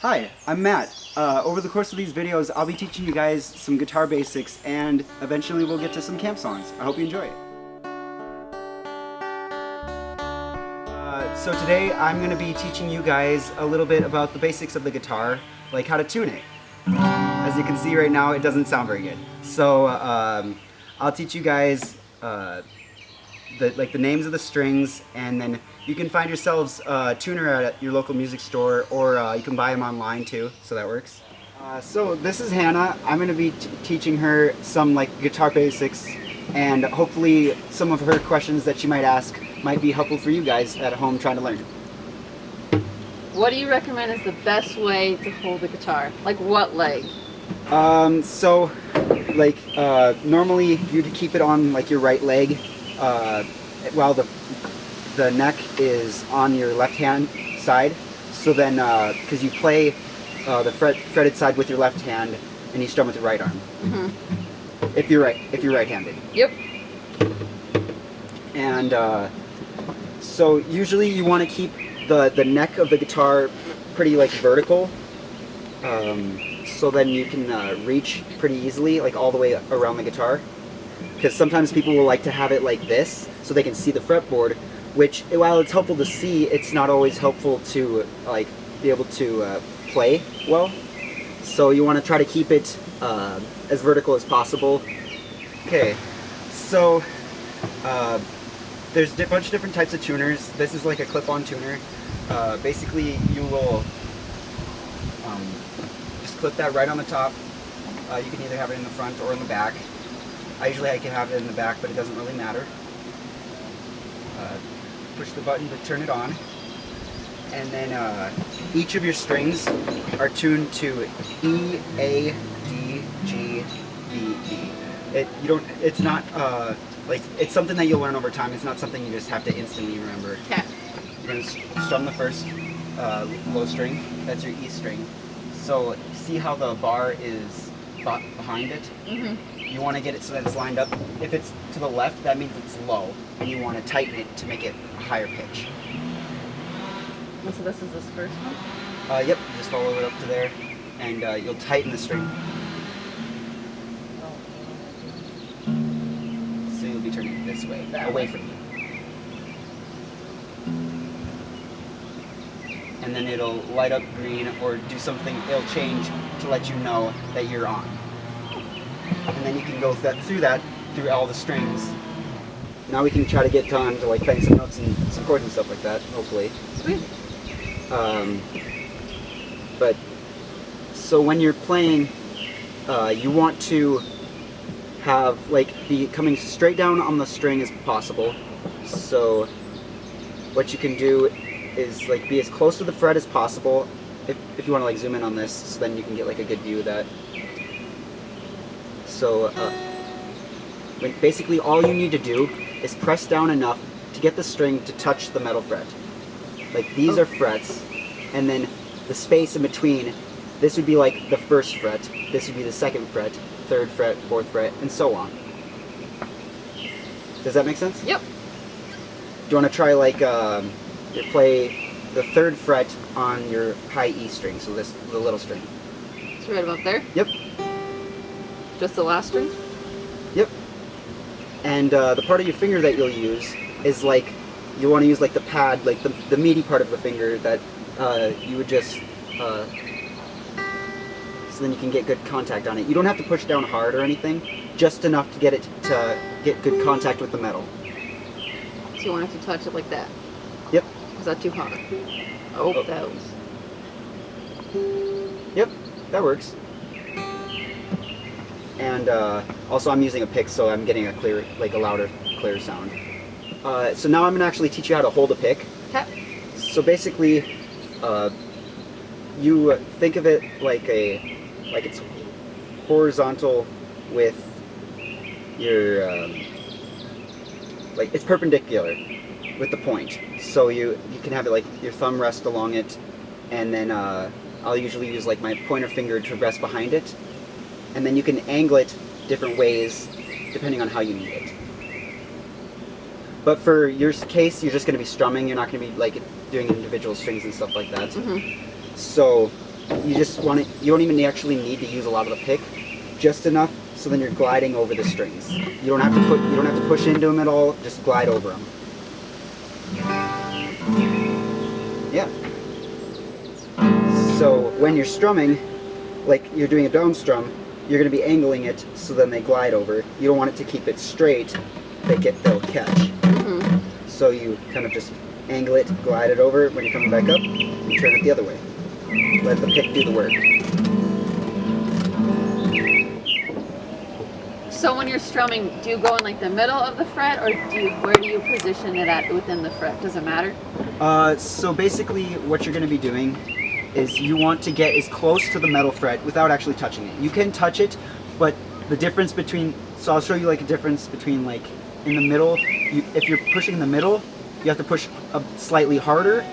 Hi, I'm Matt. Over the course of these videos, I'll be teaching you guys some guitar basics and eventually we'll get to some camp songs. I hope you enjoy it. So today I'm going to be teaching you guys a little bit about the basics of the guitar, like how to tune it. As you can see right now, it doesn't sound very good. So I'll teach you guys the names of the strings, and then you can find yourselves a tuner at your local music store, or you can buy them online too, so that works. So this is Hannah. I'm going to be teaching her some guitar basics, and hopefully some of her questions that she might ask might be helpful for you guys at home trying to learn. What do you recommend is the best way to hold the guitar? Like what leg? Normally you'd keep it on your right leg, while the neck is on your left hand side. So then, because you play the fretted side with your left hand, and you strum with your right arm. Mm-hmm. If you're right-handed. Yep. And so usually you want to keep the neck of the guitar pretty vertical, so then you can reach pretty easily all the way around the guitar. Because sometimes people will like to have it like this so they can see the fretboard, which, while it's helpful to see, it's not always helpful to be able to play well. So you want to try to keep it as vertical as possible. Okay, so there's a bunch of different types of tuners. This is like a clip-on tuner. Basically, you will just clip that right on the top. You can either have it in the front or in the back. I usually can have it in the back, but it doesn't really matter. Push the button to turn it on, and then each of your strings are tuned to E, A, D, G, B, E. It's not it's something that you'll learn over time. It's not something you just have to instantly remember. Okay. You're gonna strum the first low string. That's your E string. So see how the bar is behind it? Mm-hmm. You want to get it so that it's lined up. If it's to the left, that means it's low, and you want to tighten it to make it a higher pitch. And so this is this first one? Yep, just follow it up to there, and you'll tighten the string. So you'll be turning it this way, away from you. And then it'll light up green or do something, it'll change to let you know that you're on. And then you can go through all the strings. Now we can try to get on to playing some notes and some chords and stuff like that, hopefully. Sweet. But so when you're playing, you want to have be coming straight down on the string as possible. So what you can do is be as close to the fret as possible. If you want to zoom in on this, so then you can get a good view of that. So basically all you need to do is press down enough to get the string to touch the metal fret. These are frets, and then the space in between, this would be the first fret, this would be the second fret, third fret, fourth fret, and so on. Does that make sense? Yep. Do you want to try you play the third fret on your high E string, so the little string. It's right about there? Yep. Just the last string? Yep. And the part of your finger that you'll use is you want to use the pad, the meaty part of the finger that you would just so then you can get good contact on it. You don't have to push down hard or anything, just enough to get it to get good contact with the metal. So you want it to touch it like that? Yep. Is that too hard? Oh, that was... Yep, that works. And also I'm using a pick, so I'm getting a clear, a louder, clear sound. So now I'm going to actually teach you how to hold a pick. Okay. So basically, you think of it like it's horizontal with your, it's perpendicular with the point. So you can have it your thumb rest along it, and then I'll usually use my pointer finger to rest behind it. And then you can angle it different ways depending on how you need it. But for your case, you're just going to be strumming. You're not going to be doing individual strings and stuff like that. Mm-hmm. So you just want to, you don't even actually need to use a lot of the pick, just enough so then you're gliding over the strings. You don't have to push into them at all, just glide over them. Yeah. So when you're strumming, like you're doing a down strum, you're going to be angling it so then they glide over. You don't want it to keep it straight, they'll catch. So you kind of just angle it, glide it over. When you're coming back up, you turn it the other way. Let the pick do the work. So when you're strumming, do you go in like the middle of the fret, or where do you position it at within the fret? Does it matter? So basically what you're going to be doing is you want to get as close to the metal fret without actually touching it. You can touch it, but the difference between, so I'll show you like a difference between like in the middle, if you're pushing in the middle, you have to push slightly harder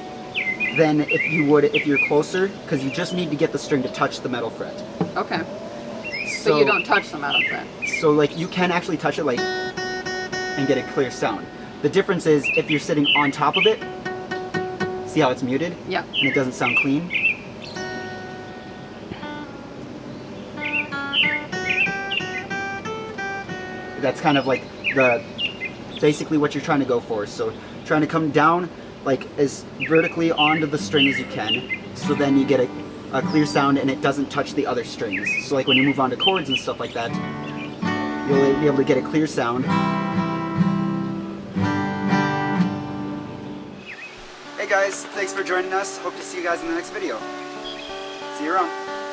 than if you would if you're closer, because you just need to get the string to touch the metal fret. Okay. So, but you don't touch the metal fret. So like you can actually touch it like and get a clear sound. The difference is if you're sitting on top of it, see how it's muted? Yeah. And it doesn't sound clean? That's kind of like basically what you're trying to go for. So trying to come down like as vertically onto the string as you can, so then you get a clear sound and it doesn't touch the other strings. So like when you move on to chords and stuff like that, you'll be able to get a clear sound. Hey guys, thanks for joining us. Hope to see you guys in the next video. See you around.